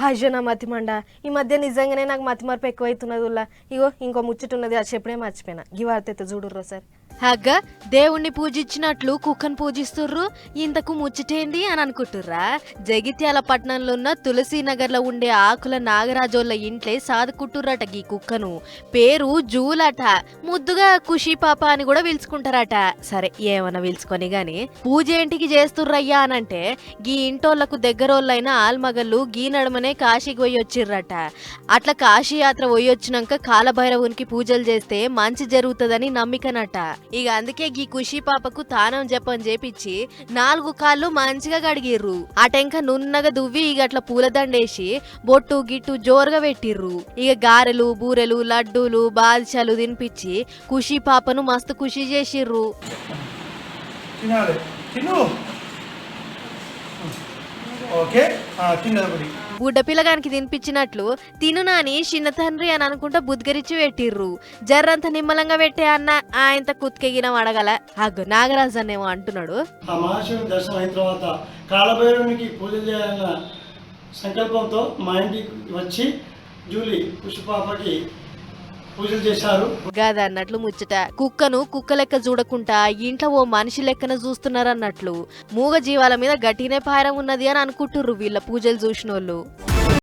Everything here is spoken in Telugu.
అయ్యో నా మతిమండ ఈ మధ్య నిజంగానే నాకు మతిమరపు ఎక్కువైతున్నది. ఇగో ఇంకో ముచ్చట ఉన్నది, అది చెప్పడే మర్చిపోయినా. ఈ వార్త చూడుర్రా సార్. హగ్గ దేవుణ్ణి పూజించినట్లు కుక్కను పూజిస్తుర్రు, ఇంతకు ముచ్చటేంది అని అనుకుంటుర్రా? జగిత్యాల పట్టణంలో ఉన్న తులసీనగర్ లో ఉండే ఆకుల నాగరాజోళ్ళ ఇంట్లే సాదుకుంటుర్రట ఈ కుక్కను. పేరు జూలట. ముద్దుగా ఖుషీ పాప అని కూడా పిలుచుకుంటారట. సరే ఏమన్నా పిలుచుకొని గాని పూజ ఏంటికి చేస్తుర్రయ్యా అనంటే గీ ఇంటోళ్లకు దగ్గరోళ్ళైన ఆల్మగళ్ళు గీ నడుమనే కాశీకి పోయి వచ్చిర్రట. అట్లా కాశీ యాత్ర పోయి వచ్చినాక కాలభైరవునికి పూజలు చేస్తే మంచి జరుగుతుందని నమ్మికనట. ఇక అందుకే గీ ఖుషీ పాపకు తానం జపం చేపిచ్చి 4 కాళ్ళు మంచిగా కడిగిర్రు. ఆ టెంక నున్నగా దువ్వి ఇక అట్లా పూలదండేసి బొట్టు గిట్టు జోరుగా పెట్టిర్రు. ఇక గారెలు బూరెలు లడ్డూలు బాదుషాలు తినిపించి ఖుషీ పాపను మస్తు ఖుషి చేసిర్రు. బుడ్డ పిల్లగానికి తినిపించినట్లు తినునాని చిన్న తండ్రి అని అనుకుంటా బుద్గరిచ్చి పెట్టిర్రు. జర్రంత నిమ్మలంగా పెట్టే అన్న ఆయనత కుత్కెగిన అడగల. అగ్గో నాగరాజు అన్నేమో అంటున్నాడు. ఆ మహాశివుని దర్శనం అయిన తర్వాత కాలభైరవునికి పూజ చేయాలన్న సంకల్పంతో మా ఇంటికి వచ్చి జూలీ పుష్పాపకి పూజలు చేశారు. గదన్నట్లు ముచ్చట. కుక్కను కుక్క లెక్క చూడకుండా ఇంట్లో ఓ మనిషి లెక్కన చూస్తున్నారన్నట్లు. మూగ జీవాల మీద గట్టినే పారం ఉన్నది అని అనుకుంటుర్రు వీళ్ళ పూజలు చూసినోళ్ళు.